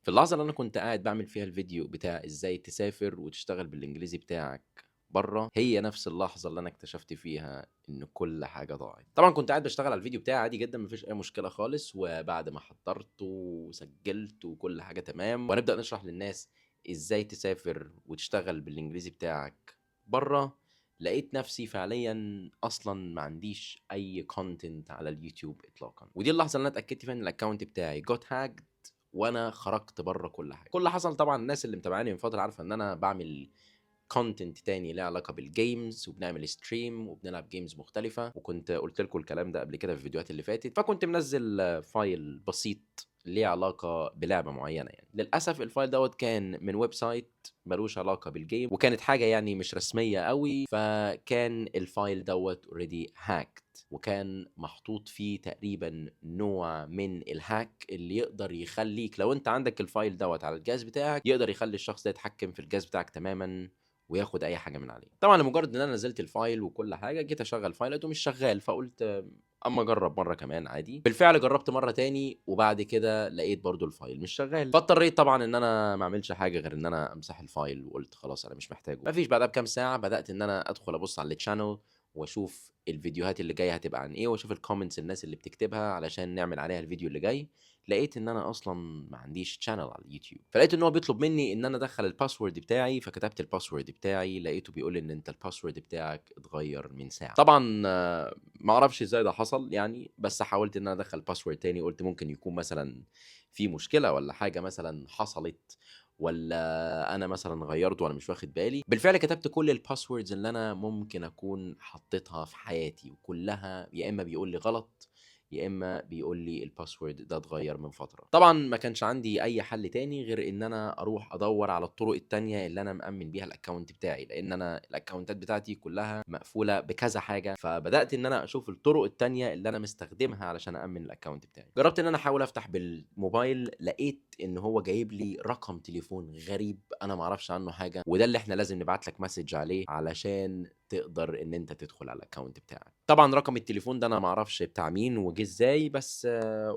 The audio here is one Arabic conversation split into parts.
في اللحظة اللي أنا كنت قاعد باعمل فيها الفيديو بتاع إزاي تسافر وتشتغل بالإنجليزي بتاعك برّه، هي نفس اللحظة اللي أنا اكتشفت فيها إن كل حاجة ضاعت. طبعًا كنت قاعد باشتغل على الفيديو بتاعي عادي جدًا، ما فيش أي مشكلة خالص، وبعد ما حضّرته وسجّلت وكل حاجة تمام، وهنبدأ نشرح للناس إزاي تسافر وتشتغل بالإنجليزي بتاعك برّه، لقيت نفسي فعليًا أصلًا ما عنديش أي content على اليوتيوب إطلاقًا، ودي اللحظة اللي أنا اتأكدت فيها إن الaccount بتاعي got hacked وأنا خرجت برّه كل حاجة. كل اللي حصل طبعًا الناس اللي متابعاني من فترة عارفة إن أنا باعمل content تاني ليه علاقة بالgames وبنعمل stream وبنلعب games مختلفة، وكنت قُلت لكم الكلام ده قبل كده في الفيديوهات اللي فاتت، فكنت منزّل فايل بسيط ليه علاقة بلعبة معيّنة يعني. للأسف الفايل دوّة كان من web site ما لوش علاقة بالgame وكانت حاجة يعني مش رسمية أوي، فكان الفايل دوّة already hacked وكان محطوط فيه تقريبًا نوع من الhack اللي يقدر يخلّيك لو أنت عندك الفايل دوّة على الجهاز بتاعك، يقدر يخلّي الشخص ده يتحكم في الجهاز بتاعك تمامًا وياخد أي حاجة من عليه. طبعًا لمجرد إن أنا نزّلت الفايل وكل حاجة، جيت أشغّل الفايل لقيته مش شغّال، فقُلت أمّا أجرّب مرّة كمان عادي. بالفعل جرّبت مرّة تاني وبعد كده لقيت برضه الفايل مش شغّال، فاضطريت طبعًا إن أنا ما أعملش حاجة غير إن أنا أمسح الفايل وقُلت خلاص أنا مش محتاجه. ما فيش بعدها بكام ساعة بدأت إن أنا أدخل أبُص على الchannel وأشوف الفيديوهات اللي جاية هتبقى عن إيه وأشوف الcomments الناس اللي بتكتبها علشان نعمل عليها الفيديو اللي جاي. لقيت إن أنا أصلًا ما عنديش channel على اليوتيوب، فلقيت إن هو بيطلب منّي إن أنا أدخّل الpassword بتاعي، فكتبت الpassword بتاعي، لقيته بيقول لي إن أنت الpassword بتاعك اتغيّر من ساعة. طبعًا ما أعرفش إزاي ده حصل يعني، بس حاولت إن أنا أدخّل password تاني، قُلت ممكن يكون مثلًا في مشكلة والّا حاجة مثلًا حصلت والّا أنا مثلًا غيّرته وأنا مش واخد بالي. بالفعل كتبت كل الpasswords اللي أنا ممكن أكون حطيتها في حياتي، وكلّها يا إمّا بيقول لي غلط، يا إمّا بيقول لي الpassword ده اتغيّر من فترة. طبعًا ما كانش عندي أي حل تاني غير إن أنا أروح أدوّر على الطرق التانية اللي أنا مأمِّن بيها الaccount بتاعي، لإن أنا الأكونتات بتاعتي كلّها مقفولة بكذا حاجة، فبدأت إن أنا أشوف الطرق التانية اللي أنا مستخدمها علشان أأمِّن الaccount بتاعي. جرّبت إن أنا أحاول أفتح بالموبايل، لقيت إن هو جايب لي رقم تليفون غريب أنا ما أعرفش عنّه حاجة، وده اللي إحنا لازم نبعت لك message عليه علشان تقدر إن أنت تدخل على الaccount بتاعك. طبعًا رقم التليفون ده أنا ما أعرفش بتاع مين وجِه إزاي، بس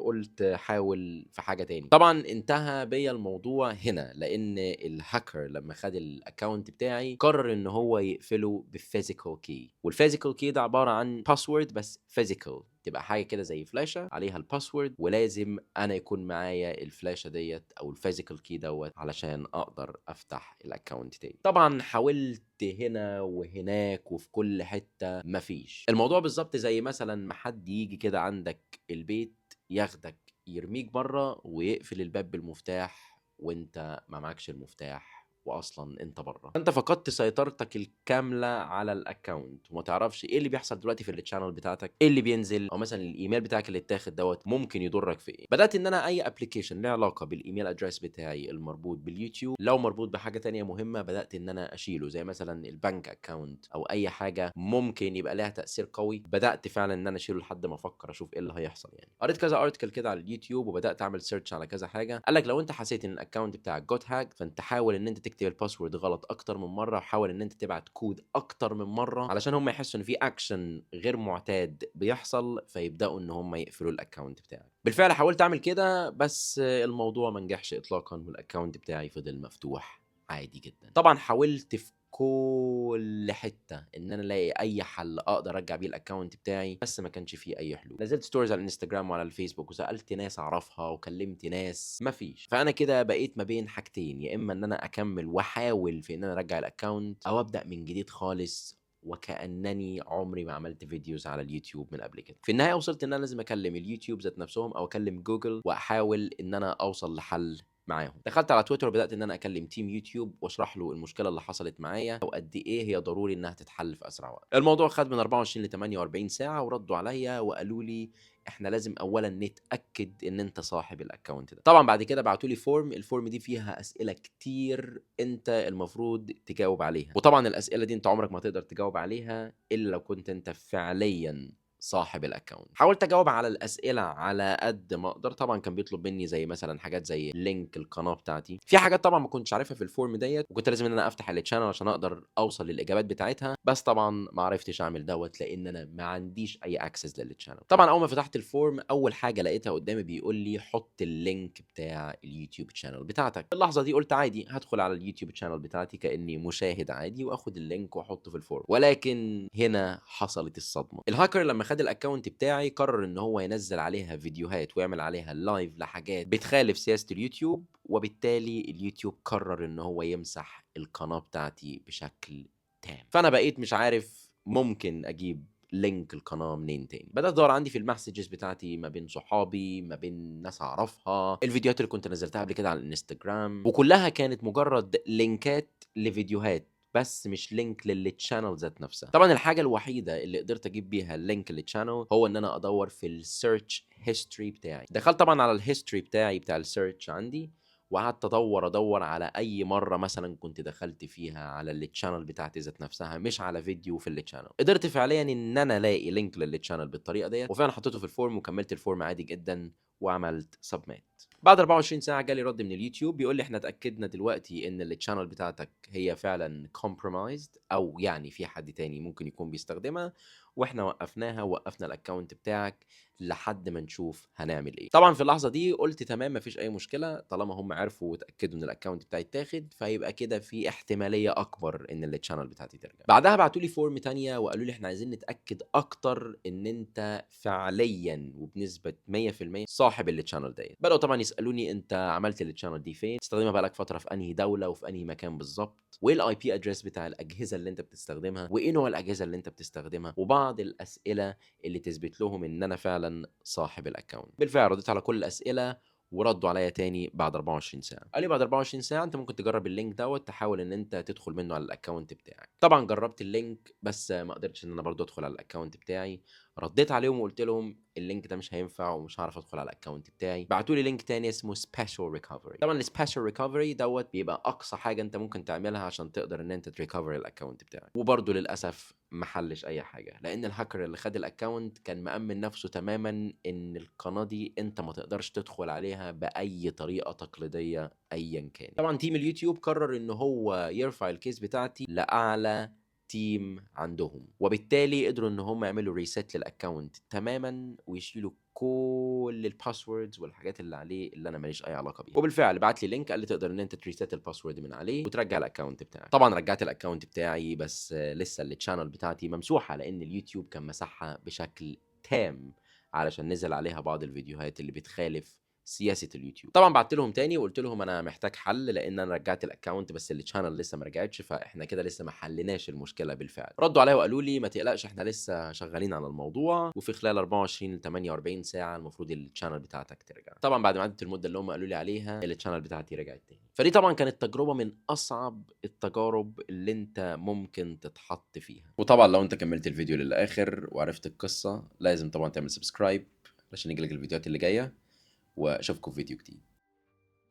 قُلت حاول في حاجة تاني. طبعًا انتهى بيّا الموضوع هنا، لإن الhacker لمّا خَد الaccount بتاعي قرر إن هو يقفله بphysical key والphysical key ده عبارة عن password بس physical، تبقى حاجة كده زي فلاشة عليها الpassword ولازم أنا يكون معايا الفلاشة ديّة أو الphysical key دوّة علشان أقدر أفتح الaccount تاني. طبعًا حاولت هنا وهناك وفي كل حتة ما فيش. الموضوع بالضبط زي مثلًا ما حد ييجي كده عندك البيت ياخدك يرميك برّه ويقفل الباب بالمفتاح وأنت ما معاكش المفتاح وأصلًا أنت برّه. فأنت فقدت سيطرتك الكاملة على الaccount وما تعرفش إيه اللي بيحصل دلوقتي في الchannel بتاعتك، إيه اللي بينزل أو مثلًا الإيميل بتاعك اللي اتاخد دوّة ممكن يضرك في إيه. بدأت إن أنا أي application ليه علاقة بالإيميل address بتاعي المربوط باليوتيوب، لو مربوط بحاجة تانية مهمة بدأت إن أنا أشيله، زي مثلًا البنك account أو أي حاجة ممكن يبقى ليها تأثير قوي، بدأت فعلًا إن أنا أشيله لحد ما أفكر أشوف إيه اللي هيحصل يعني. قريت كذا article كده على اليوتيوب وبدأت أعمل search على كذا حاجة، قال لك لو أنت حسيت إن الaccount بتاعك got hacked فأنت حاول إن أنت تكتب الpassword غلط أكتر من مرة، وحاول إن أنت تبعت كود أكتر من مرة، علشان هم يحسوا إن في action غير معتاد بيحصل، فيبدأوا إن هم يقفلوا الaccount بتاعك. بالفعل حاولت أعمل كده بس الموضوع ما نجحش إطلاقًا والaccount بتاعي فضل مفتوح عادي جدًا. طبعًا حاولت في كل حتة إن أنا ألاقي أي حل أقدر أرجّع بيه الaccount بتاعي، بس ما كانش في أي حلول. نزّلت stories على الإنستجرام وعلى الفيسبوك وسألت ناس أعرفها وكلّمت ناس، ما فيش. فأنا كده بقيت ما بين حاجتين، يا إما إن أنا أكمّل وأحاول في إن أنا أرجّع الaccount أو أبدأ من جديد خالص وكأنني عمري ما عملت فيديوز على اليوتيوب من قبل كده. في النهاية وصلت إن أنا لازم أكلّم اليوتيوب ذات نفسهم أو أكلّم جوجل وأحاول إن أنا أوصل لحل معاهم. دخلت على تويتر وبدأت إن أنا أكلم تيم يوتيوب وأشرح له المشكلة اللي حصلت معايا وقد إيه هي ضروري إنها تتحل في أسرع وقت. الموضوع خد من 24 ل48 ساعة وردوا عليَّ وقالوا لي إحنا لازم أولًا نتأكد إن أنت صاحب الأكونت ده. طبعًا بعد كده بعتوا لي الform دي فيها أسئلة كتير أنت المفروض تجاوب عليها، وطبعًا الأسئلة دي أنت عمرك ما هتقدر تجاوب عليها إلا لو كنت أنت فعليًا صاحب الاكونت. حاولت اجاوب على الاسئله على قد ما اقدر. طبعا كان بيطلب مني زي مثلا حاجات زي لينك القناه بتاعتي، في حاجات طبعا ما كنتش عارفها في الفورم ديت، وكنت لازم ان انا افتح التشانل عشان اقدر اوصل للاجابات بتاعتها، بس طبعا ما عرفتش اعمل دوت لان انا ما عنديش اي اكسس للتشانل. طبعا اول ما فتحت الفورم اول حاجه لقيتها قدامي بيقول لي حط اللينك بتاع اليوتيوب شانل بتاعتك. في اللحظه دي قلت عادي هدخل على اليوتيوب شانل بتاعتي كاني مشاهد عادي واخد اللينك واحطه في الفورم. ولكن هنا حصلت الصدمه. الهاكر لما خد الاكونت بتاعي قرر ان هو ينزل عليها فيديوهات ويعمل عليها لايف لحاجات بتخالف سياسه اليوتيوب، وبالتالي اليوتيوب قرر ان هو يمسح القناه بتاعتي بشكل تام. فانا بقيت مش عارف ممكن اجيب لينك القناه منين تاني. بدات ادور عندي في المسجز بتاعتي ما بين صحابي، ما بين ناس اعرفها، الفيديوهات اللي كنت نزلتها قبل كده على الانستجرام، وكلها كانت مجرد لينكات لفيديوهات بس مش لينك للتشانل ذات نفسها. طبعا الحاجه الوحيده اللي قدرت اجيب بيها اللينك للتشانل هو ان انا ادور في السيرش هيستوري بتاعي. دخلت طبعا على الهيستوري بتاعي بتاع السيرش عندي، وقعدت ادور على اي مره مثلا كنت دخلت فيها على التشانل بتاعتي ذات نفسها، مش على فيديو في التشانل. قدرت فعليا ان انا الاقي لينك للتشانل بالطريقه ديت، وفعلا حطيته في الفورم وكملت الفورم عادي جدا وعملت سبميت. بعد 24 ساعه جالي رد من اليوتيوب بيقول لي احنا اتاكدنا دلوقتي ان التشانل بتاعتك هي فعلا compromised، او يعني في حد تاني ممكن يكون بيستخدمها، واحنا وقفناها ووقفنا الاكونت بتاعك لحد ما نشوف هنعمل ايه. طبعا في اللحظه دي قلت تمام مفيش اي مشكله، طالما هم عرفوا واتاكدوا ان الاكونت بتاعي اتاخد فيبقى كده في احتماليه اكبر ان التشانل بتاعتي ترجع. بعدها بعتوا لي فورم تانية وقالوا لي احنا عايزين نتاكد اكتر ان انت فعليا وبنسبه 100% صاحب التشانل ديت. بداوا طبعا يسالوني انت عملت التشانل دي فين، تستخدمها بقالك فتره في انهي دوله وفي انهي مكان بالظبط، وايه الاي بي ادريس بتاع الاجهزه اللي انت بتستخدمها، وايه نوع الاجهزه اللي انت بتستخدمها، وبعض الاسئله اللي تثبت لهم ان انا فعلا صاحب الاكونت. بالفعل رديت على كل الاسئله وردوا عليا تاني بعد 24 ساعه. قال لي بعد 24 ساعه انت ممكن تجرب اللينك دوت، تحاول ان انت تدخل منه على الاكونت بتاعك. طبعا جربت اللينك بس ما قدرتش ان انا برضه ادخل على الاكونت بتاعي. رديت عليهم وقلت لهم اللينك ده مش هينفع ومش هعرف ادخل على الاكونت بتاعي. بعتوا لي لينك تاني اسمه سبيشال ريكفري. طبعا السبيشال ريكفري دوت بيبقى اقصى حاجه انت ممكن تعملها عشان تقدر ان انت تريكفر الاكونت بتاعك، وبرضه للاسف ما حلش اي حاجه، لان الهاكر اللي خد الاكونت كان مأمن نفسه تماما ان القناه دي انت ما تقدرش تدخل عليها باي طريقه تقليديه ايا كان. طبعا تيم اليوتيوب قرر ان هو يرفع الكيس بتاعتي لاعلى تيم عندهم، وبالتالي قدروا ان هم يعملوا ريسيت للاكونت تماما ويشيلوا كل الباسوردز والحاجات اللي عليه اللي انا ماليش اي علاقه بيها. وبالفعل بعت لي لينك قال لي تقدر ان انت تريسيت الباسورد من عليه وترجع الاكونت بتاعك. طبعا رجعت الاكونت بتاعي بس لسه التشانل بتاعتي ممسوحه لان اليوتيوب كان مسحها بشكل تام علشان نزل عليها بعض الفيديوهات اللي بتخالف سياسه اليوتيوب. طبعا بعت لهم تاني وقلت لهم انا محتاج حل لان انا رجعت الاكونت بس التشانل لسه ما رجعتش، فاحنا كده لسه ما حليناش المشكله بالفعل. ردوا عليا وقالوا لي ما تقلقش احنا لسه شغالين على الموضوع وفي خلال 24 ل 48 ساعه المفروض التشانل بتاعتك ترجع. طبعا بعد ما عدت المده اللي هم قالوا لي عليها التشانل بتاعتي رجعت تاني. فدي طبعا كانت تجربه من اصعب التجارب اللي انت ممكن تتحط فيها. وطبعا لو انت كملت الفيديو للاخر وعرفت القصه لازم طبعا تعمل سبسكرايب عشان يجيلك الفيديوهات اللي جايه، واشوفكم في فيديو جديد.